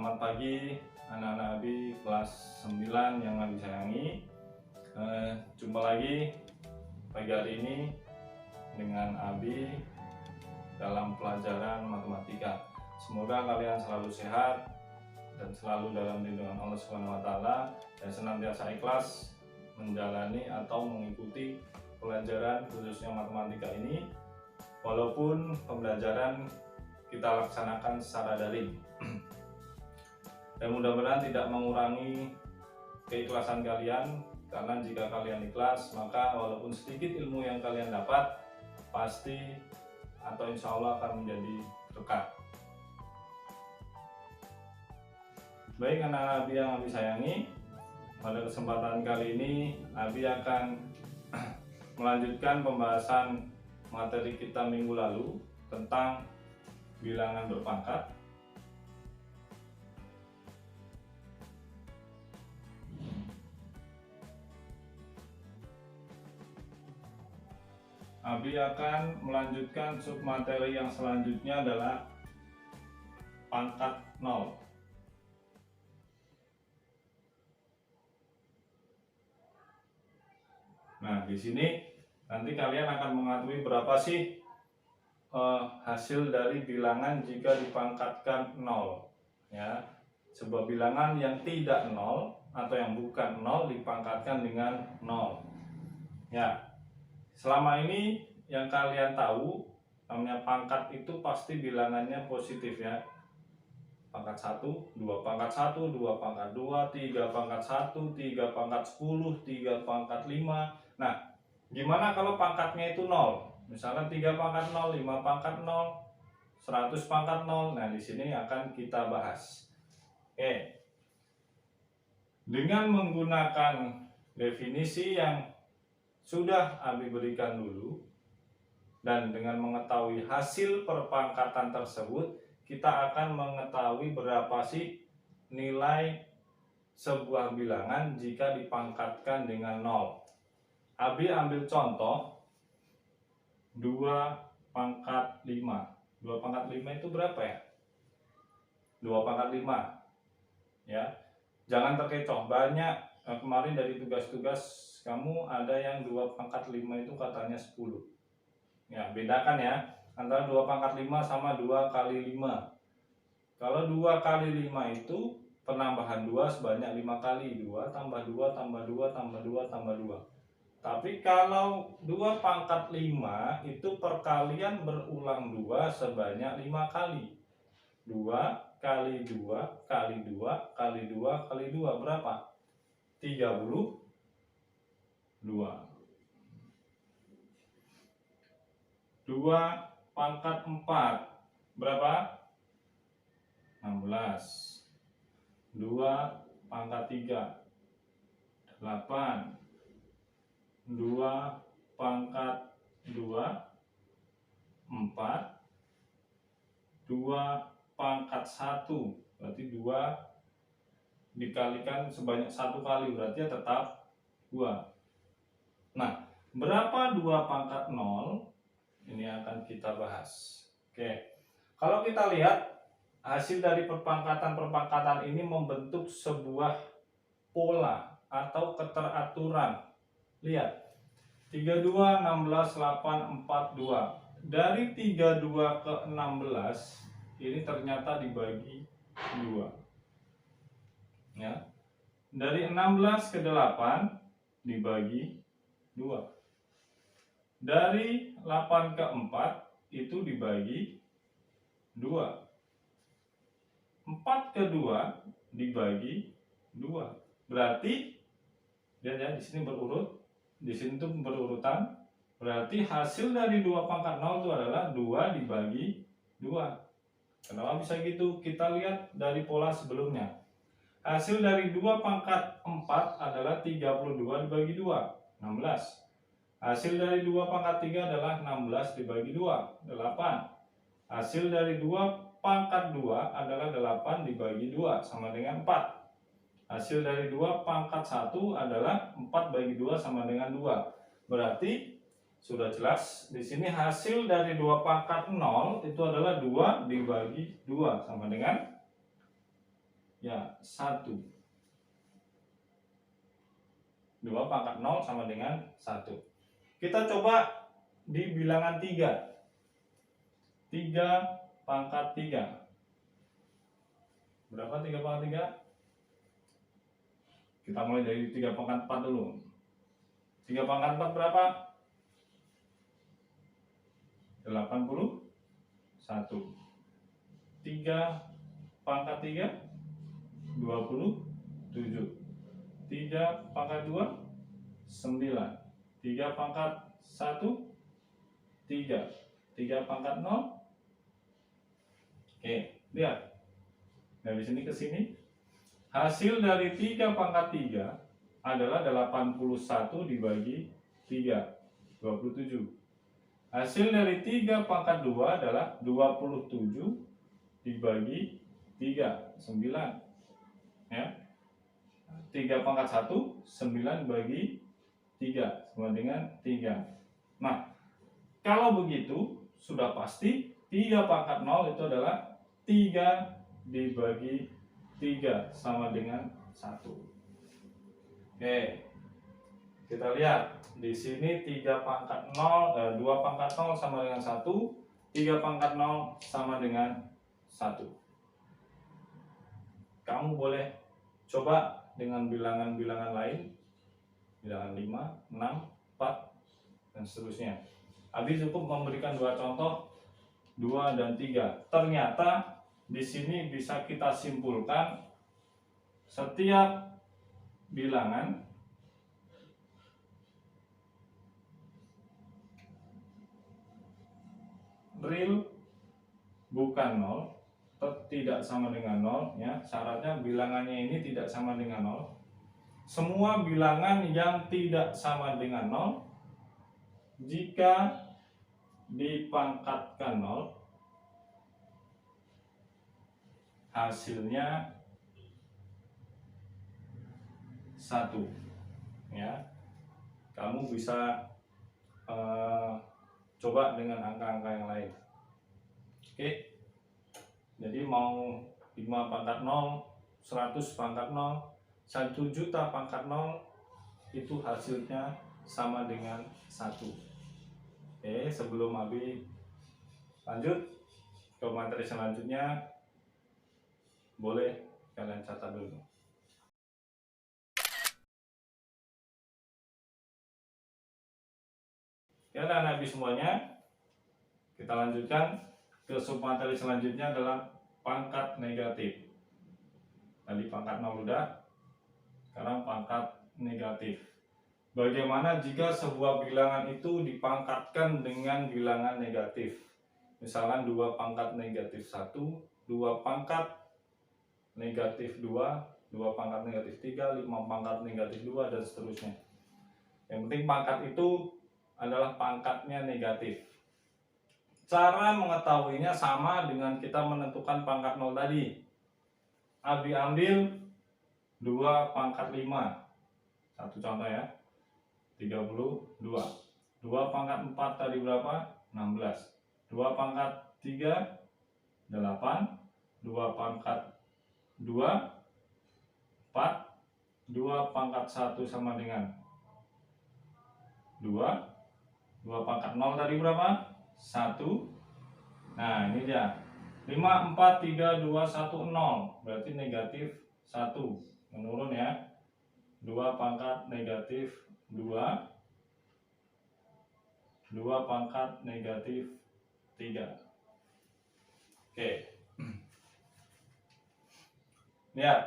Selamat pagi anak-anak Abi kelas 9 yang Abi sayangi. Jumpa lagi pagi hari ini dengan Abi dalam pelajaran matematika. Semoga kalian selalu sehat dan selalu dalam lindungan Allah SWT dan senantiasa ikhlas menjalani atau mengikuti pelajaran khususnya matematika ini, walaupun pembelajaran kita laksanakan secara daring. Dan mudah-mudahan tidak mengurangi keikhlasan kalian, karena jika kalian ikhlas maka walaupun sedikit ilmu yang kalian dapat pasti atau insya Allah akan menjadi berkah. Baik anak-anak Abi yang Abi sayangi, pada kesempatan kali ini Abi akan melanjutkan pembahasan materi kita minggu lalu tentang bilangan berpangkat. Abi akan melanjutkan submateri yang selanjutnya adalah pangkat 0. Nah, di sini nanti kalian akan mengetahui berapa sih hasil dari bilangan jika dipangkatkan 0. Ya, sebuah bilangan yang tidak 0 atau yang bukan 0 dipangkatkan dengan 0. Ya. Selama ini yang kalian tahu namanya pangkat itu pasti bilangannya positif ya. Pangkat 1, 2 pangkat 1, 2 pangkat 2, 3 pangkat 1, 3 pangkat 10, 3 pangkat 5. Nah, gimana kalau pangkatnya itu 0? Misalkan 3 pangkat 0, 5 pangkat 0, 100 pangkat 0. Nah, di sini akan kita bahas. Oke. Dengan menggunakan definisi yang sudah Abi berikan dulu, dan dengan mengetahui hasil perpangkatan tersebut, kita akan mengetahui berapa sih nilai sebuah bilangan jika dipangkatkan dengan 0. Abi ambil contoh 2 pangkat 5. 2 pangkat 5 itu berapa ya? 2 pangkat 5 ya. Jangan terkecoh, banyak kemarin dari tugas-tugas kamu ada yang 2 pangkat 5 itu katanya 10. Ya, bedakan ya antara 2 pangkat 5 sama 2 kali 5. Kalau 2 kali 5 itu penambahan 2 sebanyak 5 kali. 2 tambah 2 tambah 2 tambah 2 tambah 2. Tapi kalau 2 pangkat 5 itu perkalian berulang 2 sebanyak 5 kali. 2 kali 2 kali 2 kali 2 kali 2 berapa? 32. 2 pangkat 4 berapa? 16. 2 pangkat 3 8. 2 pangkat 2 4. 2 pangkat 1 berarti 2 dikalikan sebanyak 1 kali, berarti tetap 2. Nah, berapa 2 pangkat 0? Ini akan kita bahas. Oke. Kalau kita lihat hasil dari perpangkatan ini membentuk sebuah pola atau keteraturan. Lihat. 32, 16, 8, 4, 2. Dari 32 ke 16 ini ternyata dibagi 2. Ya. Dari 16 ke 8 dibagi 2. Dari 8 ke 4 itu dibagi 2. 4 ke 2 dibagi 2. Berarti lihat ya, di sini berurut, di sini tuh berurutan. Berarti hasil dari 2 pangkat 0 itu adalah 2 dibagi 2. Kenapa bisa gitu? Kita lihat dari pola sebelumnya. Hasil dari 2 pangkat 4 adalah 32 dibagi 2, 16. Hasil dari 2 pangkat 3 adalah 16 dibagi 2, 8. Hasil dari 2 pangkat 2 adalah 8 dibagi 2, sama dengan 4. Hasil dari 2 pangkat 1 adalah 4 bagi 2 sama dengan 2. Berarti sudah jelas di sini hasil dari 2 pangkat 0 itu adalah 2 dibagi 2 sama dengan ya 1. 2 pangkat 0 sama dengan 1. Kita coba di bilangan 3. 3 pangkat 3. Berapa 3 pangkat 3? Kita mulai dari 3 pangkat 4 dulu. 3 pangkat 4 berapa? 81. 3 pangkat 3 27. 3 pangkat 2 9. 3 pangkat 1 3. 3 pangkat 0. Oke, lihat. Dari sini ke sini. Hasil dari 3 pangkat 3 adalah 81 dibagi 3, 27. Hasil dari 3 pangkat 2 adalah 27 dibagi 3, 9. Ya. 3 pangkat 1, 9 bagi 3, sama dengan 3. Nah, kalau begitu, sudah pasti 3 pangkat 0 itu adalah 3 dibagi 3, sama dengan 1. Oke, kita lihat. Di sini 3 pangkat 0, 2 pangkat 0 sama dengan 1, 3 pangkat 0 sama dengan 1. Kamu boleh coba dengan bilangan-bilangan lain, bilangan 5, 6, 4, dan seterusnya. Abi cukup memberikan 2 contoh, 2 dan 3. Ternyata di sini bisa kita simpulkan setiap bilangan real bukan 0, tidak sama dengan 0 ya. Syaratnya bilangannya ini tidak sama dengan 0. Semua bilangan yang tidak sama dengan 0 jika dipangkatkan 0 hasilnya 1 ya. Kamu bisa coba dengan angka-angka yang lain. Oke. Jadi mau 5 pangkat 0, 100 pangkat 0, 1 juta pangkat 0 itu hasilnya sama dengan 1. Oke, sebelum Abi lanjut ke materi selanjutnya, boleh kalian catat dulu. Ya, anak-anak semuanya, kita lanjutkan ke submateri selanjutnya adalah pangkat negatif. Tadi pangkat 0 udah, sekarang pangkat negatif. Bagaimana jika sebuah bilangan itu dipangkatkan dengan bilangan negatif? Misalkan 2 pangkat negatif 1, 2 pangkat negatif 2, 2 pangkat negatif 3, 5 pangkat negatif 2, dan seterusnya. Yang penting pangkat itu adalah pangkatnya negatif. Cara mengetahuinya sama dengan kita menentukan pangkat 0 tadi. Abi ambil 2 pangkat 5. Satu contoh ya. 32. 2 pangkat 4 tadi berapa? 16. 2 pangkat 3 8. 2 pangkat 2 4. 2 pangkat 1 sama dengan 2. 2 pangkat 0 tadi berapa? 1. Nah, ini dia. 5, 4, 3, 2, 1, 0. Berarti negatif 1. Menurun ya. 2 pangkat negatif 2. 2 pangkat negatif 3. Oke. Lihat.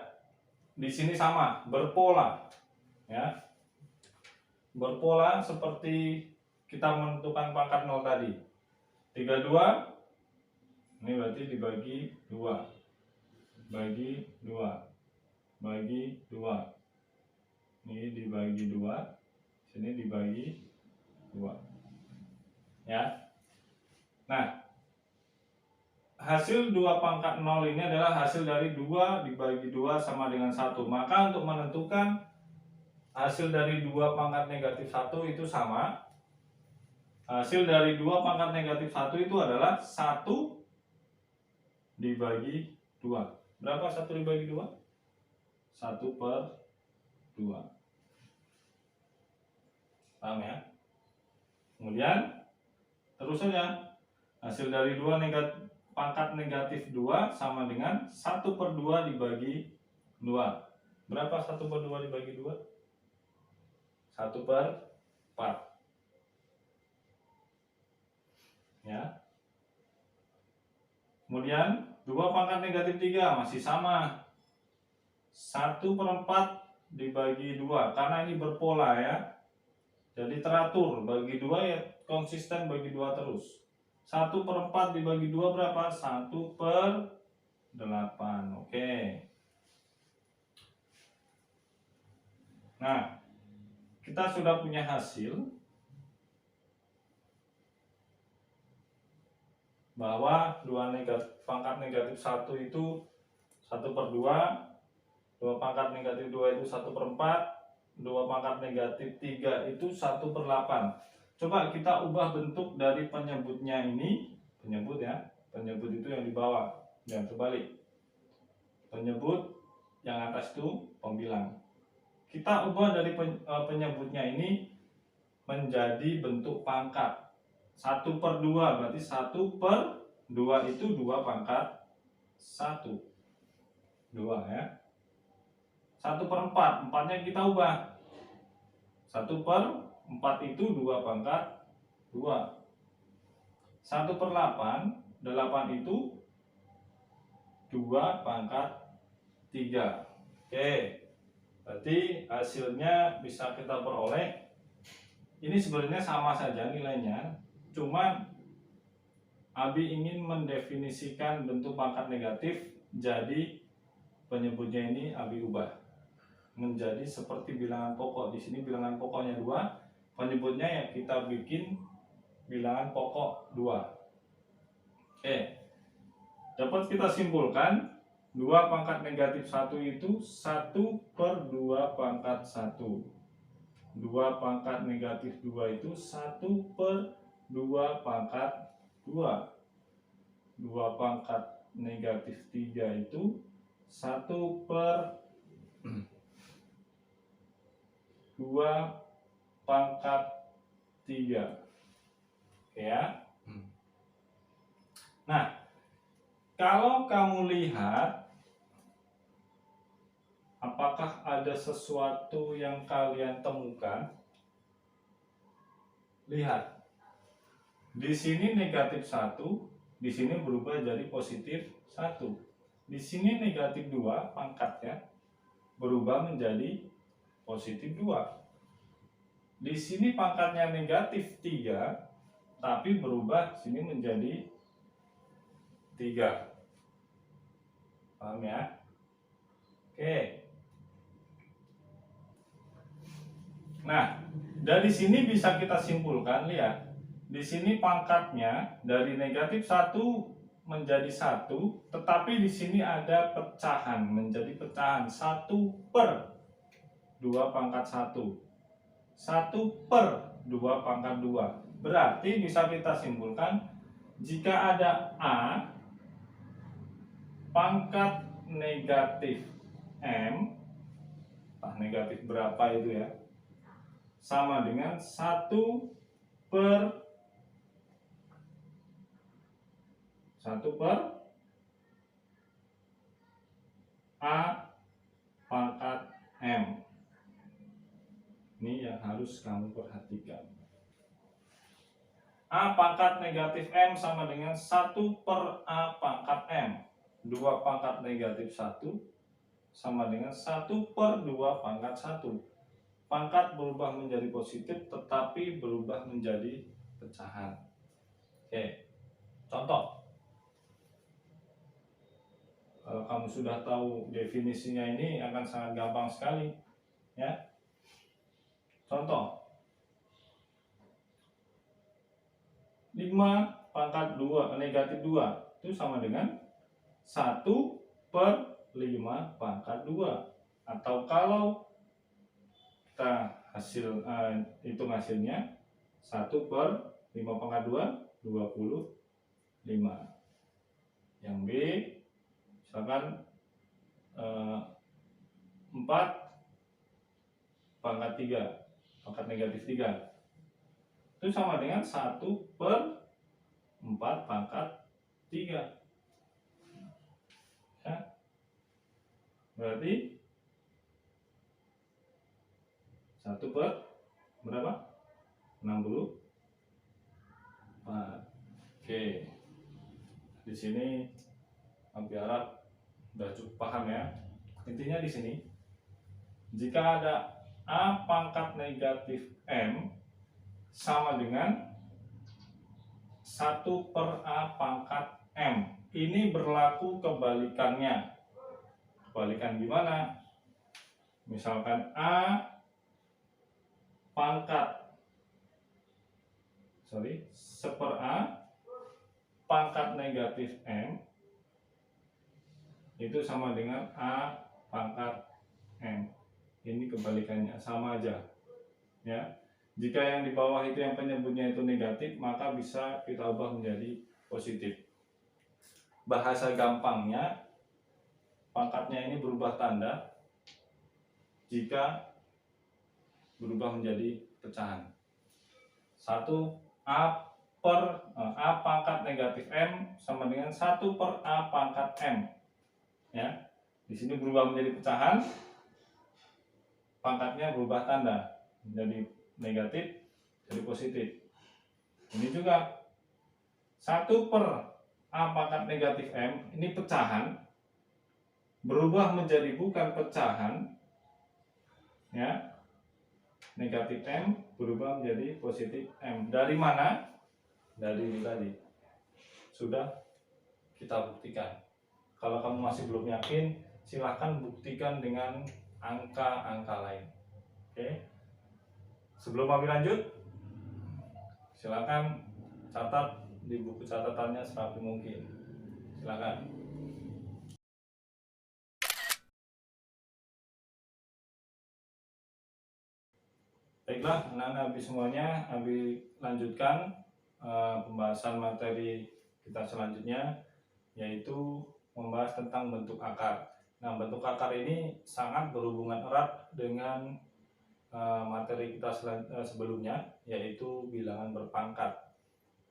Di sini sama, berpola. Ya. Berpola seperti kita menentukan pangkat 0 tadi. 32 ini berarti dibagi 2. Bagi 2. Bagi 2. Ini dibagi 2. Sini dibagi 2. Ya. Nah, hasil 2 pangkat 0 ini adalah hasil dari 2 dibagi 2 sama dengan 1. Maka untuk menentukan hasil dari 2 pangkat negatif 1 itu sama. Hasil dari 2 pangkat negatif 1 itu adalah 1 dibagi 2. Berapa 1 dibagi 2? 1/2. Paham ya? Kemudian terus saja hasil dari pangkat negatif 2 sama dengan 1/2 dibagi 2. Berapa 1/2 dibagi 2? 1/4. Ya. Kemudian 2 pangkat negatif 3 masih sama. 1/4 dibagi 2 karena ini berpola ya. Jadi teratur, bagi 2 ya konsisten bagi 2 terus. 1/4 dibagi 2 berapa? 1/8. Oke. Nah, kita sudah punya hasil bahwa pangkat negatif 1 itu 1/2, 2 pangkat negatif 2 itu 1/4, 2 pangkat negatif 3 itu 1/8. Coba kita ubah bentuk dari penyebutnya ini, penyebut ya, penyebut itu yang di bawah, yang terbalik. Penyebut yang atas itu pembilang. Kita ubah dari penyebutnya ini menjadi bentuk pangkat. 1/2 berarti 1/2 itu 2 pangkat 1. 2 ya. 1/4, 4-nya kita ubah. 1/4 itu 2 pangkat 2. 1/8, 8 itu 2 pangkat 3. Oke. Berarti hasilnya bisa kita peroleh. Ini sebenarnya sama saja nilainya. Cuma Abi ingin mendefinisikan bentuk pangkat negatif, jadi penyebutnya ini Abi ubah menjadi seperti bilangan pokok. Di sini bilangan pokoknya 2, penyebutnya ya kita bikin bilangan pokok 2. Oke. Dapat kita simpulkan 2 pangkat negatif 1 itu 1/2 pangkat 1. 2 pangkat negatif 2 itu 1/2 pangkat 2. 2 pangkat negatif 3 itu 1/2 pangkat 3. Oke ya. Nah, kalau kamu lihat, apakah ada sesuatu yang kalian temukan? Lihat. Di sini negatif 1, di sini berubah jadi positif 1. Di sini negatif 2 pangkatnya berubah menjadi positif 2. Di sini pangkatnya negatif 3, tapi berubah sini menjadi 3. Paham ya? Oke. Nah, dari sini bisa kita simpulkan, lihat. Di sini pangkatnya dari negatif 1 menjadi 1, tetapi di sini ada pecahan, menjadi pecahan 1/2 pangkat 1. 1/2 pangkat 2. Berarti bisa kita simpulkan jika ada A pangkat negatif M, negatif berapa itu ya, sama dengan 1 per A pangkat M. Ini yang harus kamu perhatikan. A pangkat negatif M sama dengan 1 per A pangkat M. 2 pangkat negatif 1 sama dengan 1/2 pangkat 1. Pangkat berubah menjadi positif tetapi berubah menjadi pecahan. Oke, contoh. Kalau kamu sudah tahu definisinya ini akan sangat gampang sekali ya. Contoh 5 pangkat 2 negatif 2 itu sama dengan 1/5 pangkat 2. Atau kalau kita hitung hasilnya 1/5 pangkat 2 25. Yang B misalkan pangkat 3, pangkat negatif 3. Itu sama dengan 1/4 pangkat 3. Ya. Berarti 1 per berapa? 64. Oke. Di sini Abi harap udah cukup paham ya. Intinya di sini, jika ada A pangkat negatif M sama dengan 1/A pangkat M. Ini berlaku kebalikannya. Kebalikan gimana? Misalkan A pangkat 1/A pangkat negatif M itu sama dengan A pangkat M. Ini kebalikannya, sama aja ya. Jika yang di bawah itu yang penyebutnya itu negatif, maka bisa kita ubah menjadi positif. Bahasa gampangnya, pangkatnya ini berubah tanda jika berubah menjadi pecahan. 1/A pangkat negatif M sama dengan 1/A pangkat M. Ya, di sini berubah menjadi pecahan, pangkatnya berubah tanda menjadi negatif jadi positif. Ini juga 1/A pangkat negatif M, ini pecahan berubah menjadi bukan pecahan ya, negatif M berubah menjadi positif M. Dari mana? Dari ini tadi sudah kita buktikan. Kalau kamu masih belum yakin, silahkan buktikan dengan angka-angka lain. Oke. Sebelum Abi lanjut, silakan catat di buku catatannya serapi mungkin. Silakan. Baiklah, anak-anak Abi semuanya, Abi lanjutkan pembahasan materi kita selanjutnya, yaitu membahas tentang bentuk akar. Nah, bentuk akar ini sangat berhubungan erat dengan materi kita sebelumnya, yaitu bilangan berpangkat.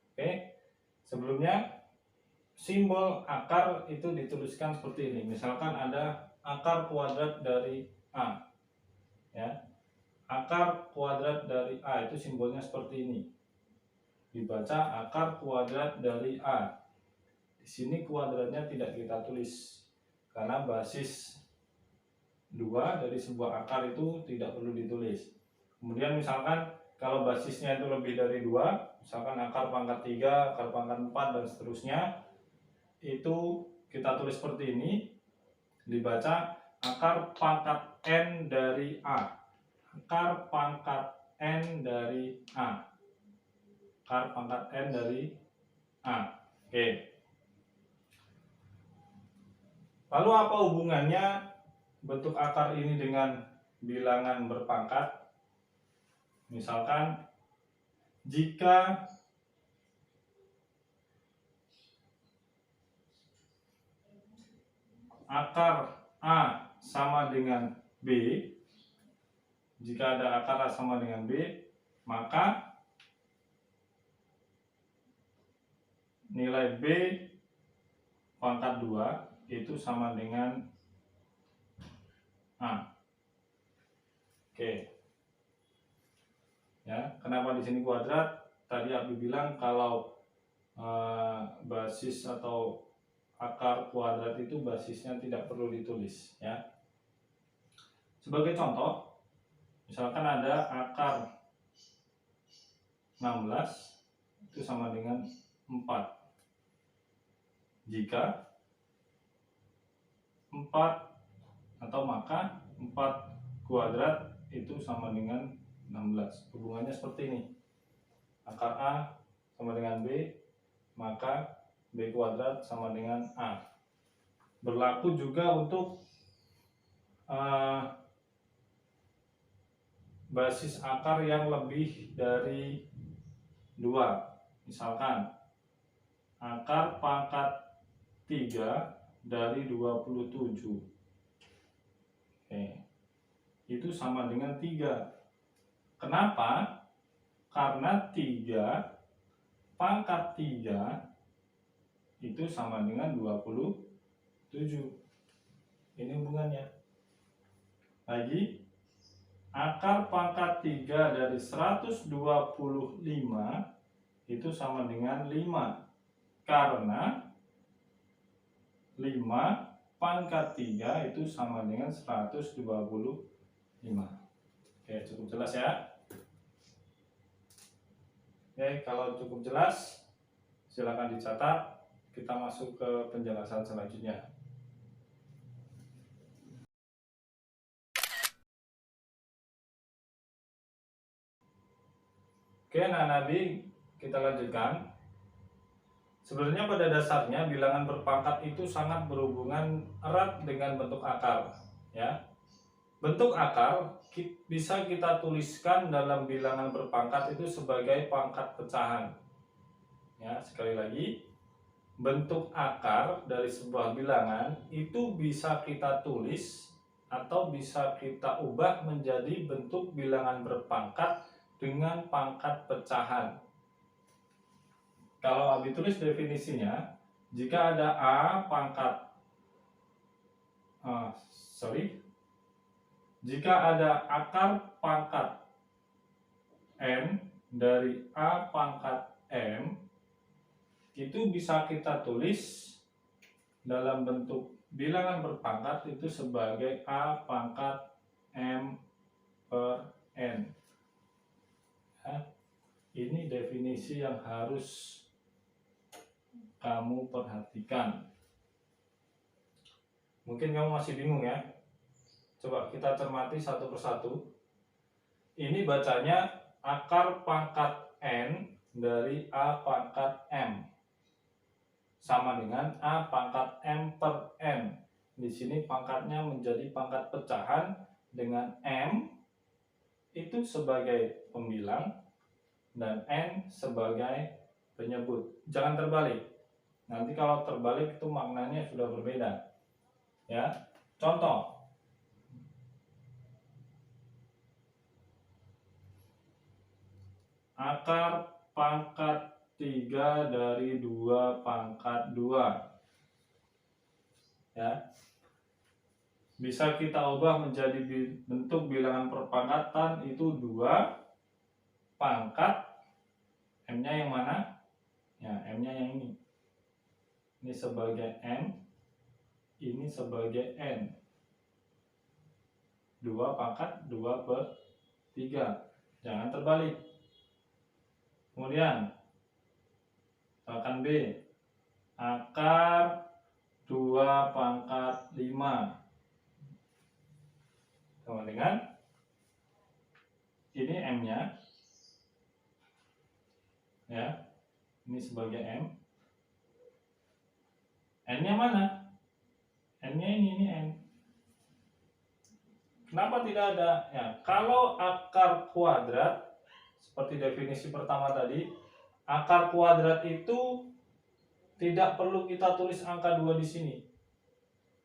Oke, sebelumnya simbol akar itu dituliskan seperti ini. Misalkan ada akar kuadrat dari A, ya, akar kuadrat dari A itu simbolnya seperti ini. Dibaca akar kuadrat dari A. Di sini kuadratnya tidak kita tulis karena basis 2 dari sebuah akar itu tidak perlu ditulis. Kemudian misalkan kalau basisnya itu lebih dari 2, misalkan akar pangkat 3, akar pangkat 4 dan seterusnya, itu kita tulis seperti ini, dibaca akar pangkat N dari A. Akar pangkat N dari A. Akar pangkat N dari A. Oke. Lalu apa hubungannya bentuk akar ini dengan bilangan berpangkat? Misalkan jika akar A sama dengan B, jika ada akar A sama dengan B, maka nilai B pangkat 2 itu sama dengan A. Oke. Ya, kenapa di sini kuadrat? Tadi Abi bilang kalau basis atau akar kuadrat itu basisnya tidak perlu ditulis ya. Sebagai contoh, misalkan ada akar 16 itu sama dengan 4. Jika 4 atau maka 4 kuadrat itu sama dengan 16. Hubungannya seperti ini. Akar A sama dengan B, maka B kuadrat sama dengan A. Berlaku juga untuk basis akar yang lebih dari 2. Misalkan akar pangkat 3 dari 27. Oke. itu sama dengan 3. Kenapa? Karena 3 pangkat 3 itu sama dengan 27. Ini hubungannya. Lagi, akar pangkat 3 dari 125 itu sama dengan 5. Karena 5 pangkat 3 itu sama dengan 125. Oke, cukup jelas ya. Oke, kalau cukup jelas, silakan dicatat. Kita masuk ke penjelasan selanjutnya. Oke, Nabi, kita lanjutkan. Sebenarnya pada dasarnya bilangan berpangkat itu sangat berhubungan erat dengan bentuk akar, ya. Bentuk akar bisa kita tuliskan dalam bilangan berpangkat itu sebagai pangkat pecahan. Ya, sekali lagi, bentuk akar dari sebuah bilangan itu bisa kita tulis atau bisa kita ubah menjadi bentuk bilangan berpangkat dengan pangkat pecahan. Kalau Abi tulis definisinya, jika ada jika ada akar pangkat n dari a pangkat m, itu bisa kita tulis dalam bentuk bilangan berpangkat itu sebagai a pangkat m per n. Ya, ini definisi yang harus kamu perhatikan. Mungkin kamu masih bingung ya. Coba kita cermati satu persatu. Ini bacanya akar pangkat n dari a pangkat m sama dengan a pangkat m per n. Di sini pangkatnya menjadi pangkat pecahan dengan m itu sebagai pembilang dan n sebagai penyebut. Jangan terbalik. Nanti kalau terbalik itu maknanya sudah berbeda. Ya. Contoh. Akar pangkat 3 dari 2 pangkat 2. Ya. Bisa kita ubah menjadi bentuk bilangan perpangkatan itu 2 pangkat m-nya yang mana? Ya, m-nya yang ini. Ini sebagai m, ini sebagai n. 2 pangkat 2 per 3. Jangan terbalik. Kemudian, misalkan B, akar 2 pangkat 5. Sama dengan ini m-nya. Ya, ini sebagai m. N-nya mana? N-nya ini N. Kenapa tidak ada? Ya, kalau akar kuadrat, seperti definisi pertama tadi, akar kuadrat itu tidak perlu kita tulis angka 2 di sini.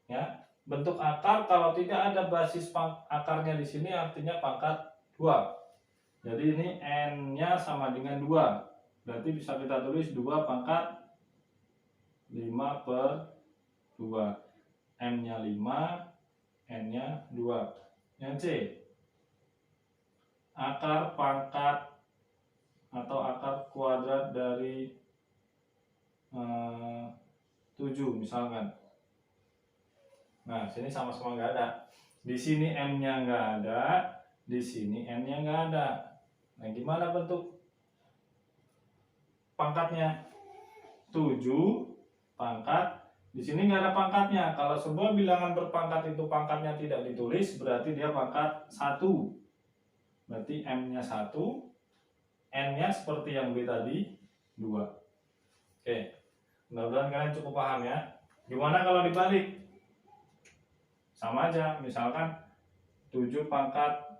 Ya, bentuk akar kalau tidak ada basis akarnya di sini artinya pangkat 2. Jadi ini n-nya sama dengan 2. Berarti bisa kita tulis 2 pangkat 5 per 2. M-nya 5, N-nya 2. Yang C, akar pangkat atau akar kuadrat dari 7 misalkan. Nah, sini sama-sama nggak ada. Di sini M-nya nggak ada, di sini N-nya nggak ada. Nah, gimana bentuk pangkatnya? 7 pangkat, di sini nggak ada pangkatnya. Kalau sebuah bilangan berpangkat itu pangkatnya tidak ditulis, berarti dia pangkat 1. Berarti M-nya 1, N-nya seperti yang B tadi 2. Oke, mudah-mudahan kalian cukup paham ya. Gimana kalau dibalik? Sama aja, misalkan 7 pangkat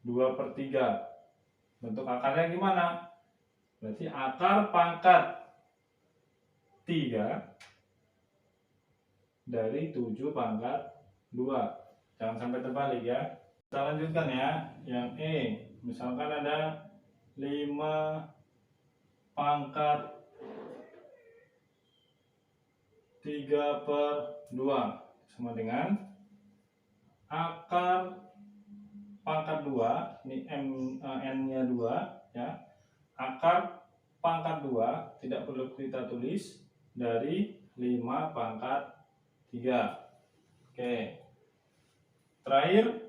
2 per 3. Bentuk akarnya gimana? Berarti akar pangkat 3 dari 7 pangkat 2. Jangan sampai terbalik ya. Kita lanjutkan ya, yang E. Misalkan ada 5 pangkat 3/2 sama dengan akar pangkat 2, ini n-nya 2 ya. Akar pangkat 2 tidak perlu kita tulis dari 5 pangkat 3. Oke. Terakhir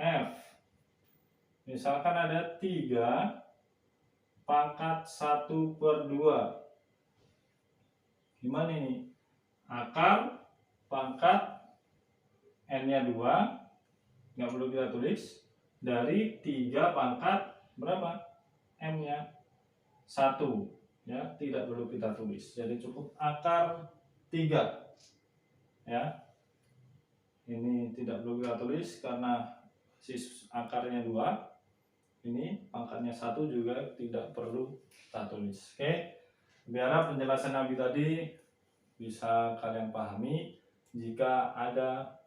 F. Misalkan ada 3 pangkat 1/2. Gimana ini? Akar pangkat n-nya 2 nggak perlu kita tulis dari 3 pangkat berapa? M-nya 1 ya, tidak perlu kita tulis. Jadi cukup akar 3 ya. Ini tidak perlu kita tulis karena akarnya 2. Ini pangkatnya 1 juga tidak perlu kita tulis. Oke. Biar penjelasan Abi tadi bisa kalian pahami. Jika ada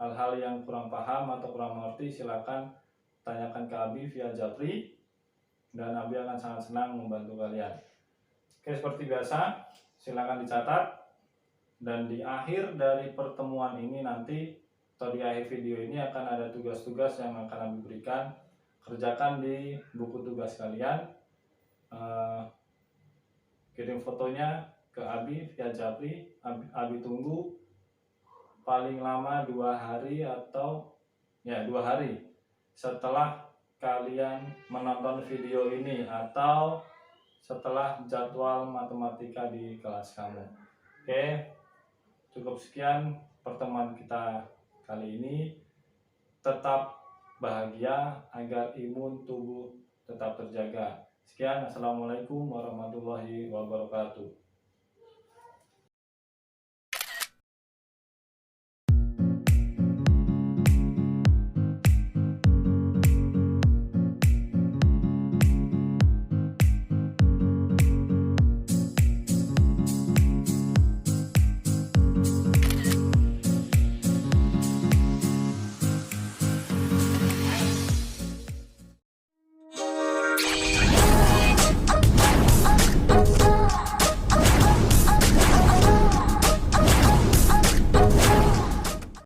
hal-hal yang kurang paham atau kurang mengerti, silakan tanyakan ke Abi via Japri dan Abi akan sangat senang membantu kalian. Oke, seperti biasa, silakan dicatat dan di akhir dari pertemuan ini nanti atau di akhir video ini akan ada tugas-tugas yang akan Abi berikan. Kerjakan di buku tugas kalian. Kirim fotonya ke Abi via Japri. Abi tunggu paling lama 2 hari atau 2 hari setelah kalian menonton video ini atau setelah jadwal matematika di kelas kamu. Oke, cukup sekian pertemuan kita kali ini. Tetap bahagia agar imun tubuh tetap terjaga. Sekian, assalamualaikum warahmatullahi wabarakatuh.